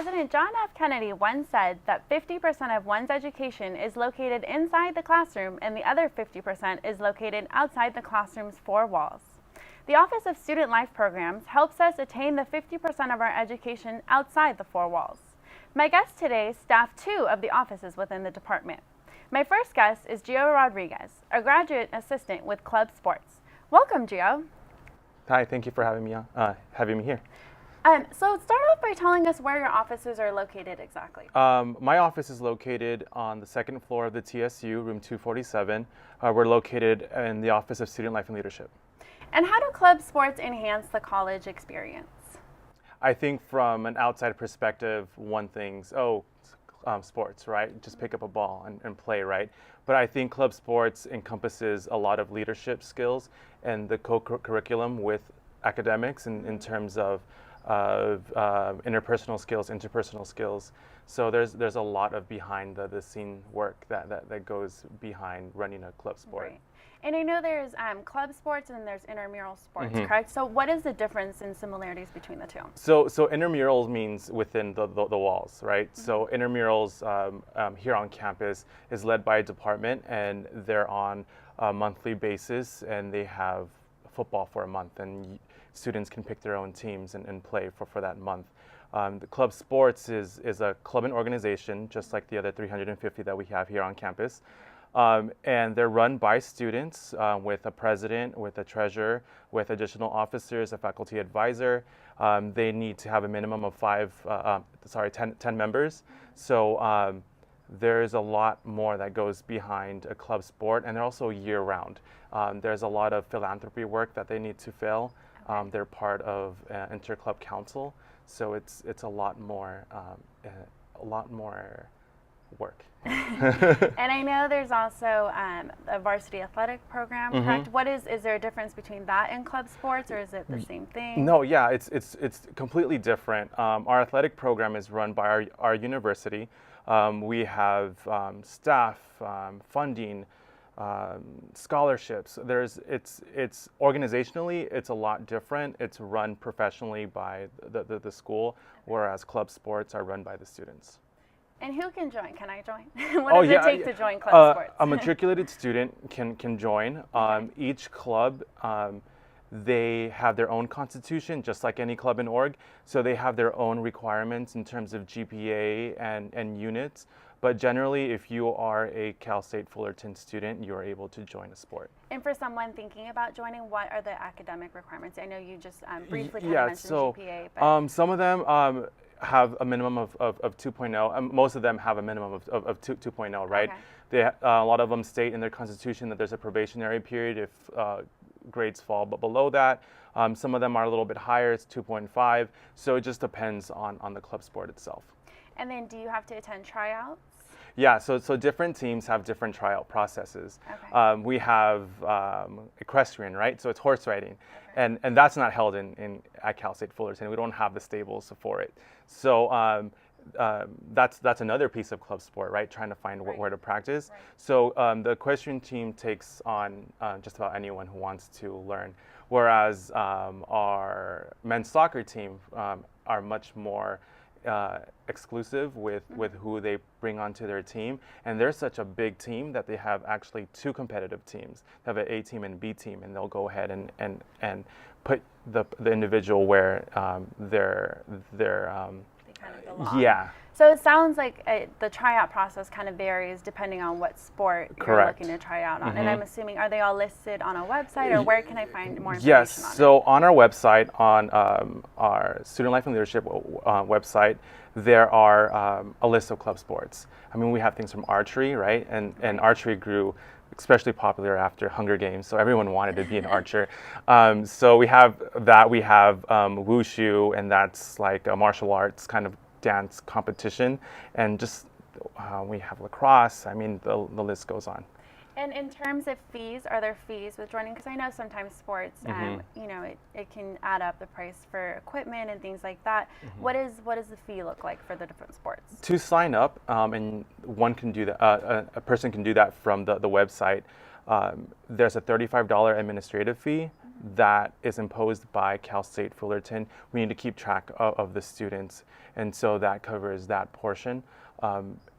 President John F. Kennedy once said that 50% of one's education is located inside the classroom and the other 50% is located outside the classroom's four walls. The Office of Student Life Programs helps us attain the 50% of our education outside the four walls. My guest today staff two of the offices within the department. My first guest is Gio Rodriguez, a graduate assistant with Club Sports. Welcome, Gio. Hi, thank you for having me here. So start off by telling us where your offices are located exactly. My office is located on the second floor of the TSU, room 247. We're located in the Office of Student Life and Leadership. And how do club sports enhance the college experience? I think from an outside perspective, one thing's, sports, right? Just pick up a ball and play, right? But I think club sports encompasses a lot of leadership skills and the co-curriculum with academics in terms of interpersonal skills. So there's a lot of behind the scene work that goes behind running a club sport. Right. And I know there's club sports and there's intramural sports, correct? So what is the difference and similarities between the two? So intramurals means within the walls, right? So intramurals here on campus is led by a department, and they're on a monthly basis, and they have football for a month, and students can pick their own teams and play for that month. The club sports is a club and organization, just like the other 350 that we have here on campus. And they're run by students with a president, with a treasurer, with additional officers, a faculty advisor. They need to have a minimum of 10 members. So there's a lot more that goes behind a club sport, and they're also year-round. There's a lot of philanthropy work that they need to fill. They're part of Interclub Council, so it's a lot more work. And I know there's also a varsity athletic program, correct? Is there a difference between that and club sports, or is it the same thing? No, yeah, it's completely different. Our athletic program is run by our university. We have staff, funding, scholarships. It's organizationally, it's a lot different. It's run professionally by the school, whereas club sports are run by the students. And who can join? Can I join? What does it take to join club sports? A matriculated student can join. Each club, they have their own constitution, just like any club and org. So they have their own requirements in terms of GPA and units. But generally, if you are a Cal State Fullerton student, you are able to join a sport. And for someone thinking about joining, what are the academic requirements? I know you just briefly mentioned GPA. But some of them have a minimum of 2.0. Most of them have a minimum of 2.0, right? Okay. A lot of them state in their constitution that there's a probationary period if grades fall below that. Some of them are a little bit higher, it's 2.5. So it just depends on the club sport itself. And then do you have to attend tryouts? Yeah, so different teams have different tryout processes. Okay. We have equestrian, right? So it's horse riding. Okay. And that's not held at Cal State Fullerton. We don't have the stables for it. So that's another piece of club sport, right? Trying to find where to practice. Right. So the equestrian team takes on just about anyone who wants to learn, whereas our men's soccer team are much more exclusive with who they bring onto their team, and they're such a big team that they have actually two competitive teams. They have an A team and B team, and they'll go ahead and put the individual where they're kind of belong. Yeah. So it sounds like the tryout process kind of varies depending on what sport you're looking to try out on. And I'm assuming, are they all listed on a website, or where can I find more information yes, on so on our website, on our Student Life and Leadership website, there are a list of club sports. I mean, we have things from archery, right? And archery grew especially popular after Hunger Games, so everyone wanted to be an archer. So we have that. We have wushu, and that's like a martial arts kind of dance competition, and just we have lacrosse. I mean, the list goes on. And in terms of fees, are there fees with joining? Because I know sometimes sports, you know, it can add up the price for equipment and things like that. What does the fee look like for the different sports? To sign up, and one can do that. A person can do that from the website. There's a $35 administrative fee, that is imposed by Cal State Fullerton, we need to keep track of the students. And so that covers that portion.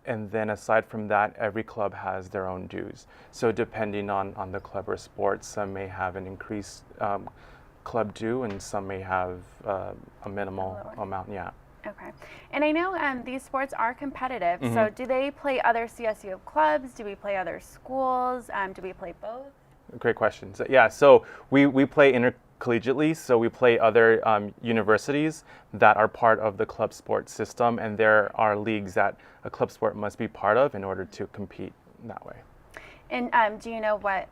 And then aside from that, every club has their own dues. So depending on the club or sport, some may have an increased club due and some may have a minimal amount, yeah. Okay. And I know these sports are competitive, so do they play other CSUF clubs? Do we play other schools? Do we play both? Great question. So, yeah, so we play intercollegiately, so we play other universities that are part of the club sport system, and there are leagues that a club sport must be part of in order to compete that way. And do you know what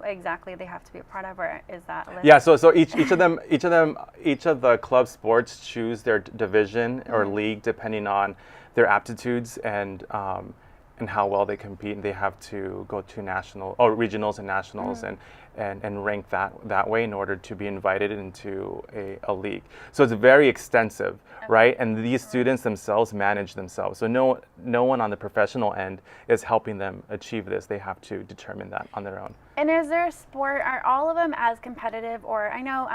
exactly they have to be a part of, or is that listed? Yeah, so each of the club sports choose their division or league depending on their aptitudes and how well they compete, and they have to go to regionals and nationals and rank that way in order to be invited into a league. So it's very extensive, right? And these students themselves manage themselves. So no one on the professional end is helping them achieve this. They have to determine that on their own. And is there a sport, are all of them as competitive, or I know,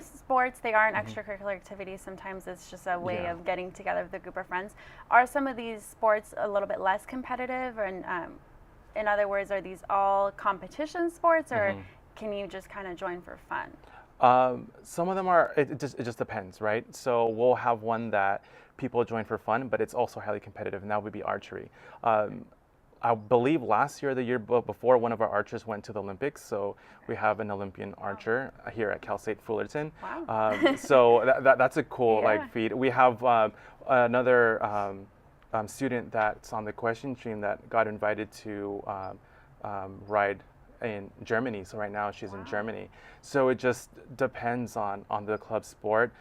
sports, they are an extracurricular activity. Sometimes it's just a way of getting together with a group of friends. Are some of these sports a little bit less competitive? And in other words, are these all competition sports, or can you just kind of join for fun? Some of them are, it just depends, right? So we'll have one that people join for fun, but it's also highly competitive, and that would be archery. I believe last year, the year before, one of our archers went to the Olympics. So we have an Olympian archer here at Cal State Fullerton. Wow. So that's a cool feat. We have another student that's on the question stream that got invited to ride in Germany. So right now she's in Germany. So it just depends on the club sport.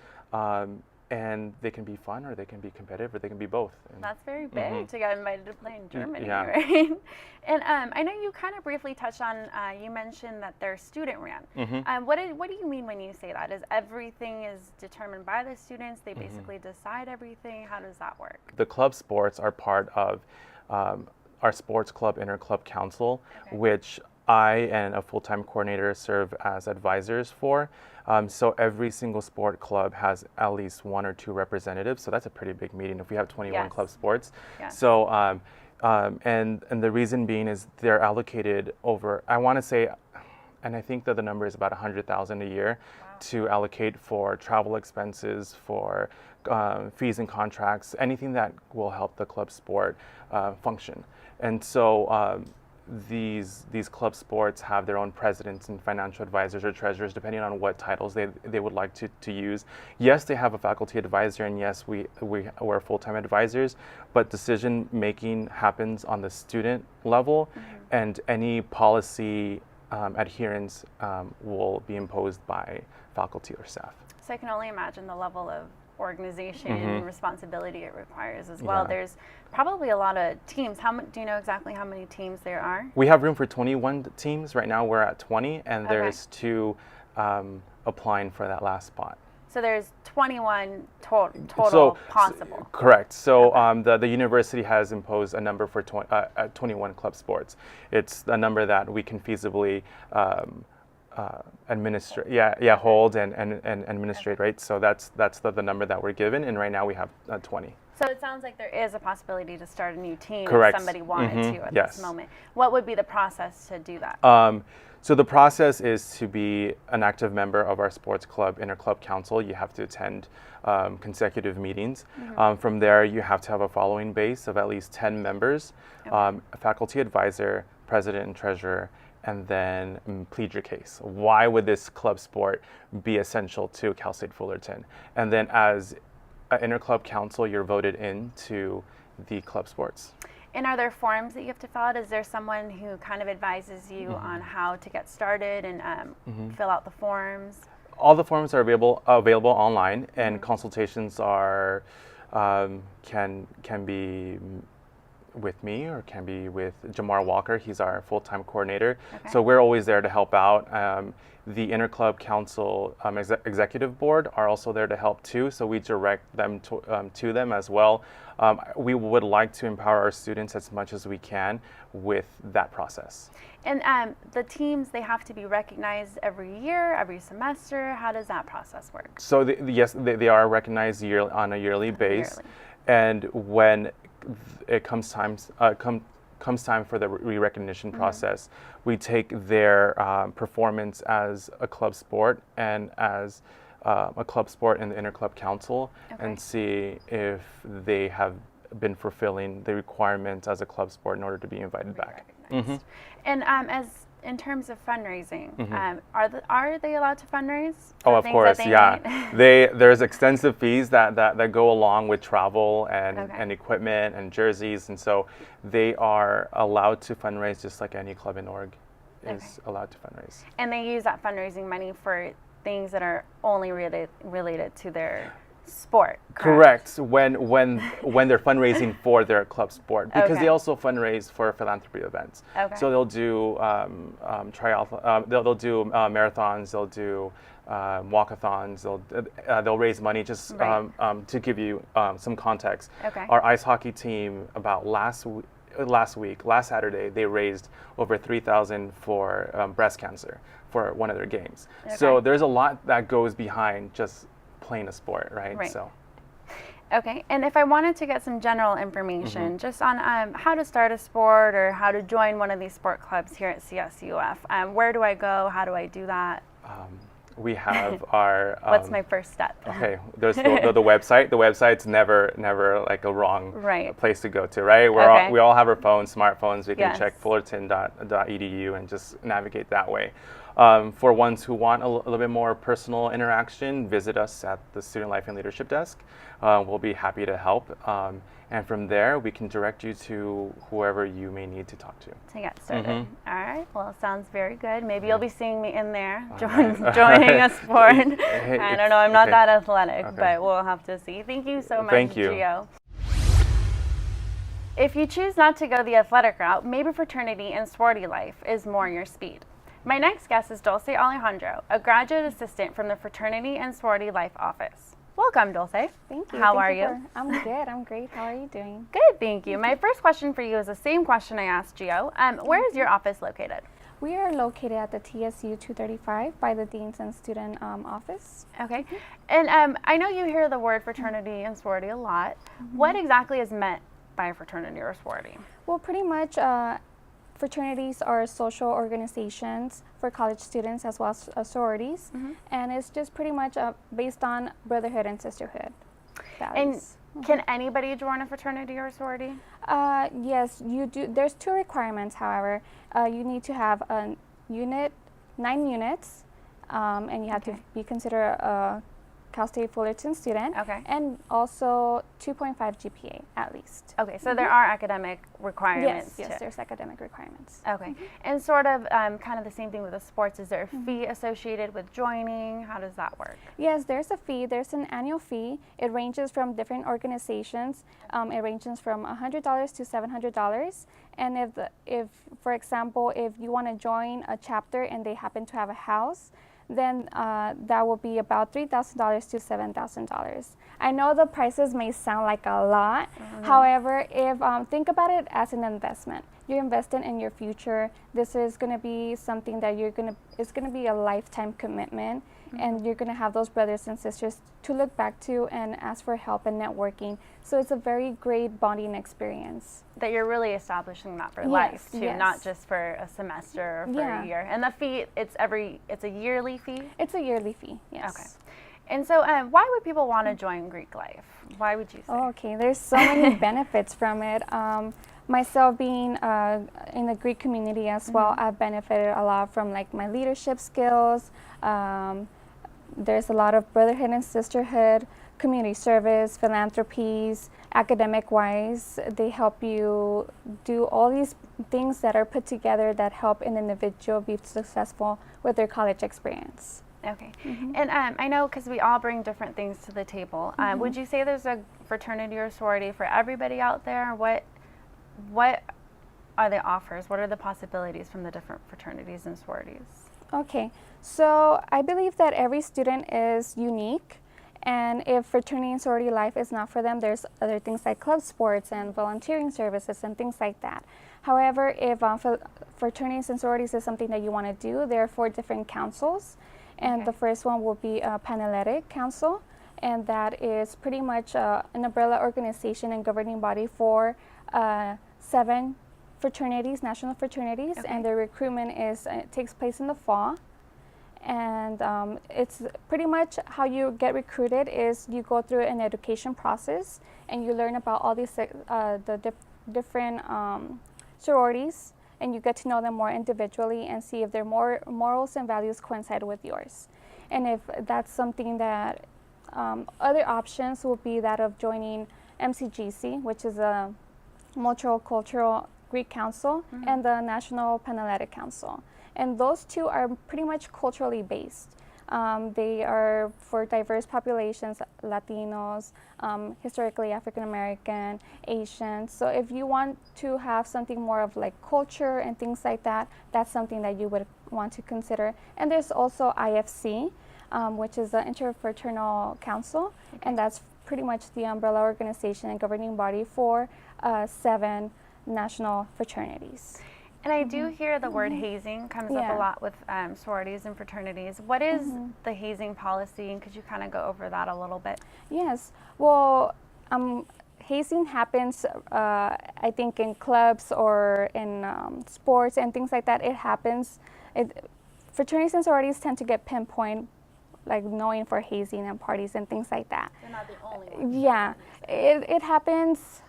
And they can be fun, or they can be competitive, or they can be both. And that's very big to get invited to play in Germany, right? And I know you kind of briefly touched on, you mentioned that they're student ran. What do you mean when you say that? Is everything is determined by the students? They basically decide everything? How does that work? The club sports are part of our sports club inter-club council, which I and a full-time coordinator serve as advisors for. So every single sport club has at least one or two representatives. So that's a pretty big meeting if we have 21 club sports. So and the reason being is they're allocated over, I want to say, and I think that the number is about $100,000 a year to allocate for travel expenses, for fees and contracts, anything that will help the club sport function. And so these club sports have their own presidents and financial advisors or treasurers, depending on what titles they would like to use. Yes, they have a faculty advisor, and yes, we're full-time advisors, but decision making happens on the student level, and any policy adherence will be imposed by faculty or staff. So I can only imagine the level of organization and responsibility it requires as well. There's probably a lot of teams. Do you know exactly how many teams there are? We have room for 21 teams. Right now we're at 20, and there's 2 applying for that last spot. So there's 21 total possible. Correct. So the university has imposed a number for 21 club sports. It's a number that we can feasibly hold and administrate, right? So that's the number that we're given, and right now we have 20. So it sounds like there is a possibility to start a new team Correct. if somebody wanted to at this moment. What would be the process to do that? So the process is to be an active member of our sports club inter-club council. You have to attend consecutive meetings. From there, you have to have a following base of at least 10 members, a faculty advisor, president and treasurer, and then plead your case. Why would this club sport be essential to Cal State Fullerton? And then as an interclub council, you're voted into the club sports. And are there forms that you have to fill out? Is there someone who kind of advises you on how to get started and fill out the forms? All the forms are available online, and consultations are can be with me or can be with Jamar Walker. He's our full-time coordinator. Okay. So we're always there to help out. The Interclub Council Executive Board are also there to help too, so we direct them to them as well. We would like to empower our students as much as we can with that process. And the teams, they have to be recognized every year, every semester. How does that process work? So yes, they are recognized on a yearly basis. And when it comes time for the re-recognition process, we take their performance as a club sport and as a club sport in the Interclub Council and see if they have been fulfilling the requirements as a club sport in order to be invited back. And as in terms of fundraising, are they allowed to fundraise? Oh, of course, yeah. There's extensive fees that go along with travel and equipment and jerseys, and so they are allowed to fundraise just like any club in org is allowed to fundraise. And they use that fundraising money for things that are only related to their sport. Correct. When they're fundraising for their club sport, because they also fundraise for philanthropy events. So they'll do triathlon, they'll do marathons, they'll do walkathons. They'll raise money. Just to give you some context. Our ice hockey team last Saturday, they raised over $3,000 for breast cancer for one of their games. So there's a lot that goes behind just playing a sport, right? So. Okay, and if I wanted to get some general information just on how to start a sport or how to join one of these sport clubs here at CSUF, where do I go? How do I do that? We have our. What's my first step? Okay, there's the website. The website's never like a wrong place to go to, right? We all have our phones, smartphones. We can check fullerton.edu and just navigate that way. For ones who want a little bit more personal interaction, visit us at the Student Life and Leadership Desk. We'll be happy to help. And from there, we can direct you to whoever you may need to talk to. To get started. All right. Well, sounds very good. Maybe you'll be seeing me in there joining a sport. I don't know. I'm not that athletic, but we'll have to see. Thank you so much, Gio. If you choose not to go the athletic route, maybe fraternity and sorority life is more your speed. My next guest is Dulce Alejandro, a graduate assistant from the Fraternity and Sorority Life Office. Welcome, Dulce. Thank you. How are you? I'm good. I'm great. How are you doing? Good, thank you. My first question for you is the same question I asked Gio. Where is your office located? We are located at the TSU 235 by the Dean's and Student Office. Okay. And I know you hear the word fraternity and sorority a lot. What exactly is meant by a fraternity or a sorority? Well, pretty much fraternities are social organizations for college students as well as sororities, and it's just pretty much based on brotherhood and sisterhood values. And can anybody join a fraternity or a sorority? Yes, you do. There's two requirements, however. You need to have 9 units, and you have to be considered a Cal State Fullerton student, and also 2.5 GPA at least. Okay, so there are academic requirements. Yes, there's academic requirements. Okay, and sort of kind of the same thing with the sports. Is there a fee associated with joining? How does that work? Yes, there's a fee. There's an annual fee. It ranges from different organizations. It ranges from $100 to $700. And if, for example, if you want to join a chapter and they happen to have a house, then that will be about $3,000 to $7,000. I know the prices may sound like a lot. However, if think about it as an investment. You're investing in your future. This is going to be something that it's going to be a lifetime commitment, and you're going to have those brothers and sisters to look back to and ask for help and networking. So it's a very great bonding experience. That you're really establishing that for life too, not just for a semester or for a year. And the fee, it's a yearly fee? It's a yearly fee, yes. Okay. And so why would people want to join Greek life? Why would you say? Okay, there's so many benefits from it. Myself being in the Greek community as well, I've benefited a lot from like my leadership skills. There's a lot of brotherhood and sisterhood, community service, philanthropies, academic-wise. They help you do all these things that are put together that help an individual be successful with their college experience. Okay. And I know because we all bring different things to the table. Would you say there's a fraternity or sorority for everybody out there? what are the offers? What are the possibilities from the different fraternities and sororities? Okay, so I believe that every student is unique, and if fraternity and sorority life is not for them, there's other things like club sports and volunteering services and things like that. However, if fraternities and sororities is something that you want to do, there are 4 different councils, and the first one will be a Panhellenic Council, and that is pretty much an umbrella organization and governing body for 7 fraternities, national fraternities, and the recruitment takes place in the fall. And it's pretty much how you get recruited is you go through an education process and you learn about all these different sororities, and you get to know them more individually and see if their morals and values coincide with yours. And if that's something that other options will be that of joining MCGC, which is a Multicultural Greek Council, and the National Panhellenic Council. And those 2 are pretty much culturally based. They are for diverse populations, Latinos, historically African American, Asian. So if you want to have something more of like culture and things like that, that's something that you would want to consider. And there's also IFC, which is the Interfraternity Council, and that's pretty much the umbrella organization and governing body for 7 national fraternities. And I do hear the word hazing comes up a lot with sororities and fraternities. What is the hazing policy, and could you kind of go over that a little bit? Yes. Well, hazing happens, I think, in clubs or in sports and things like that. It happens. Fraternities and sororities tend to get pinpoint, like knowing for hazing and parties and things like that. They're not the only ones. Yeah, it happens,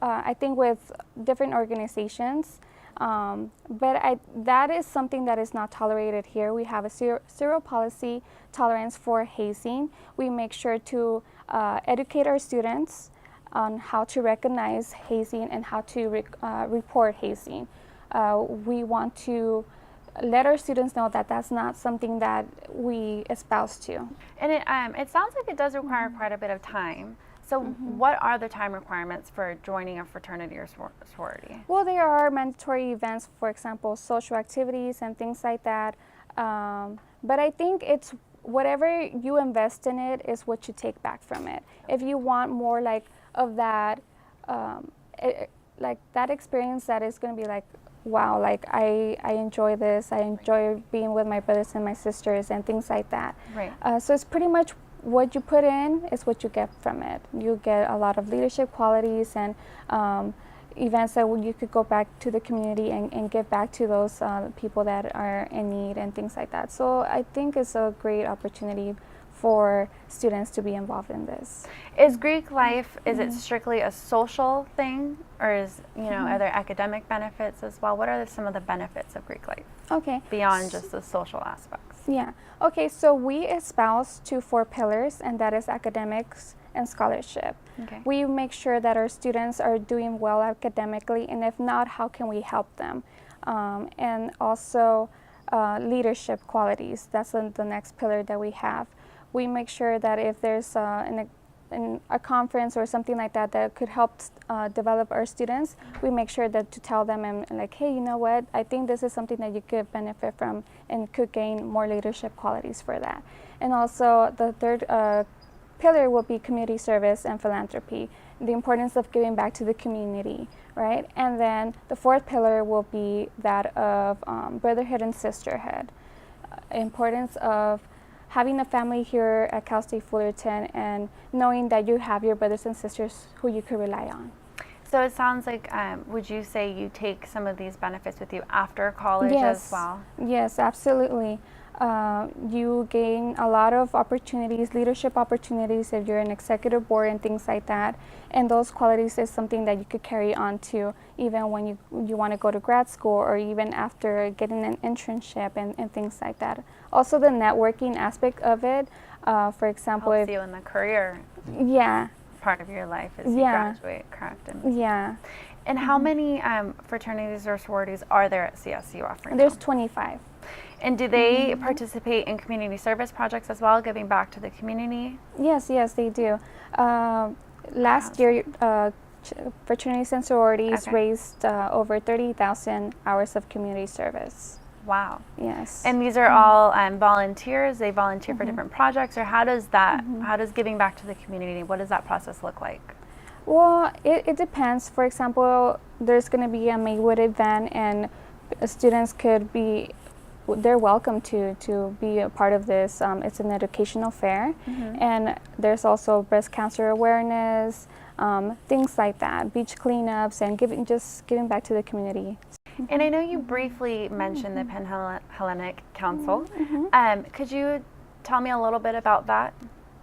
I think, with different organizations. But that is something that is not tolerated here. We have a zero policy tolerance for hazing. We make sure to educate our students on how to recognize hazing and how to report hazing. We want to let our students know that that's not something that we espouse to. And it sounds like it does require quite a bit of time. So what are the time requirements for joining a fraternity or sorority? Well, there are mandatory events, for example, social activities and things like that. But I think it's whatever you invest in it is what you take back from it. If you want more like of that, like that experience that is going to be like, wow, like I enjoy this. I enjoy being with my brothers and my sisters and things like that. Right. So it's pretty much what you put in is what you get from it. You get a lot of leadership qualities and events that you could go back to the community and give back to those people that are in need and things like that. So I think it's a great opportunity for students to be involved in this. Is Greek life, is it strictly a social thing, or is, are there academic benefits as well? What are some of the benefits of Greek life? Okay. Beyond just the social aspects? Yeah. Okay, so we espouse to 4 pillars, and that is academics and scholarship. Okay. We make sure that our students are doing well academically, and if not, how can we help them? And also leadership qualities. That's the next pillar that we have. We make sure that if there's a conference or something like that that could help develop our students, we make sure that to tell them and like, hey, you know what, I think this is something that you could benefit from and could gain more leadership qualities for that. And also the third pillar will be community service and philanthropy, the importance of giving back to the community, right? And then the 4th pillar will be that of brotherhood and sisterhood, importance of having a family here at Cal State Fullerton and knowing that you have your brothers and sisters who you could rely on. So it sounds like, would you say you take some of these benefits with you after college as well? Yes, absolutely. You gain a lot of opportunities, leadership opportunities if you're an executive board and things like that. And those qualities is something that you could carry on to even when you want to go to grad school or even after getting an internship and things like that. Also the networking aspect of it, for example, helps you in the career part of your life as you graduate, correct? And how many fraternities or sororities are there at CSUF right There's now? 25. And do they participate in community service projects as well, giving back to the community? Yes, they do. Last year, fraternities and sororities Okay. raised over 30,000 hours of community service. Wow. Yes. And these are all volunteers. They volunteer for different projects, or how does that? How does giving back to the community? What does that process look like? Well, it depends. For example, there's going to be a Maywood event, and students could be, they're welcome to be a part of this. It's an educational fair, and there's also breast cancer awareness, things like that, beach cleanups, and giving back to the community. And I know you briefly mentioned the Panhellenic Council. Could you tell me a little bit about that?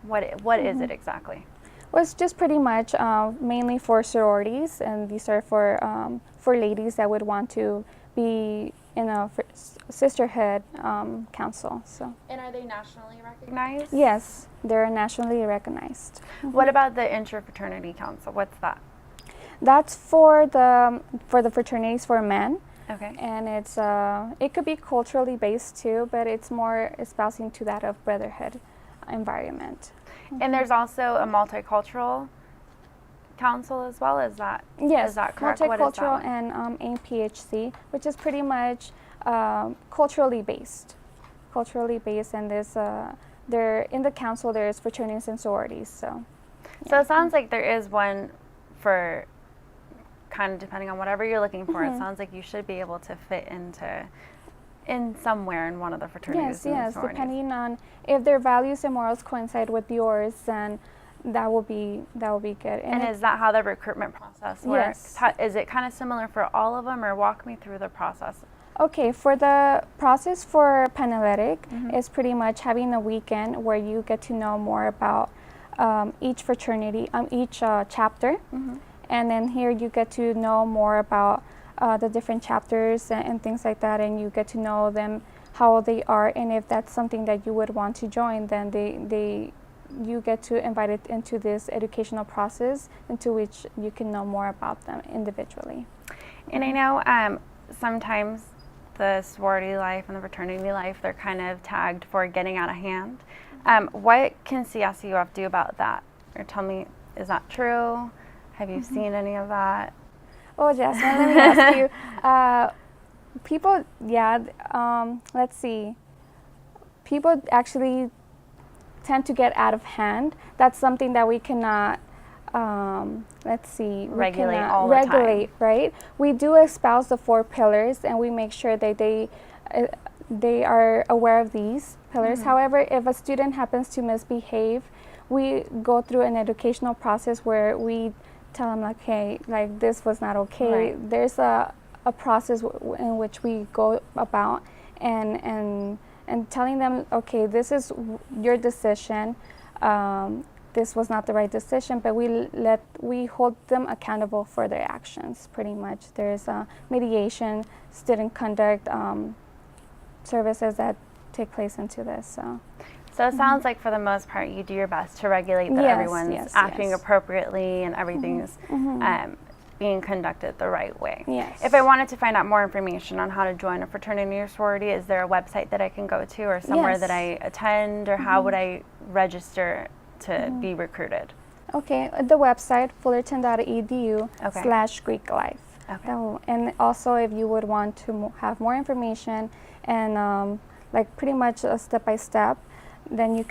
What is it exactly? Well, it's just pretty much mainly for sororities, and these are for ladies that would want to be in a sisterhood council. So. And are they nationally recognized? Yes, they're nationally recognized. What about the Interfraternity Council? What's that? That's for the fraternities for men. Okay. And it could be culturally based too, but it's more espousing to that of brotherhood environment. And there's also a multicultural council as well. Is that Yes, is that correct? What is that multicultural one? and APHC, which is pretty much culturally based. Culturally based, and there in the council there's fraternities and sororities. So So it sounds like there is one for kind of depending on whatever you're looking for. It sounds like you should be able to fit in somewhere in one of the fraternities. Yes, depending on if their values and morals coincide with yours, then that will be good. And is that how the recruitment process works? Yes. Is it kind of similar for all of them, or walk me through the process? Okay, for the process for Panhellenic, it's pretty much having a weekend where you get to know more about each fraternity, each chapter, and then here you get to know more about the different chapters and things like that, and you get to know them, how they are, and if that's something that you would want to join, then you get to invite it into this educational process into which you can know more about them individually. And I know sometimes the sorority life and the fraternity life, they're kind of tagged for getting out of hand. What can CSUF do about that? Or tell me, is that true? Have you seen any of that? Oh, Jasmine, let me ask you. People, let's see. People actually tend to get out of hand. That's something that we cannot, regulate all the time. Regulate, right? We do espouse the 4 pillars, and we make sure that they are aware of these pillars. However, if a student happens to misbehave, we go through an educational process where we tell them, like, hey, like, this was not okay. Right. There's a process in which we go about and telling them, okay, this is your decision. This was not the right decision, but we hold them accountable for their actions. Pretty much, there's mediation, student conduct services that take place into this. So it sounds like for the most part you do your best to regulate that everyone's acting appropriately and everything's being conducted the right way. Yes. If I wanted to find out more information on how to join a fraternity or sorority, is there a website that I can go to, or somewhere that I attend, or how would I register to be recruited? Okay, the website fullerton.edu/Greek life. Okay. And also, if you would want to have more information and like pretty much a step-by-step, then you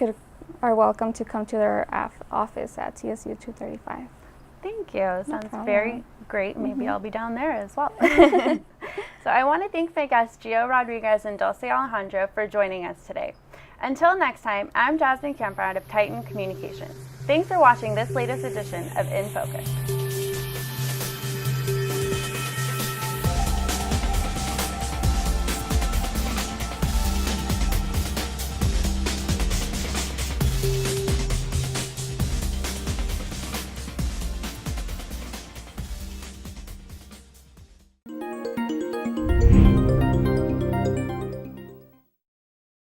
are welcome to come to their office at CSU 235. Thank you. Sounds very great. Maybe I'll be down there as well. So I want to thank my guests Gio Rodriguez and Dulce Alejandro for joining us today. Until next time, I'm Jasmine Camper out of Titan Communications. Thanks for watching this latest edition of In Focus.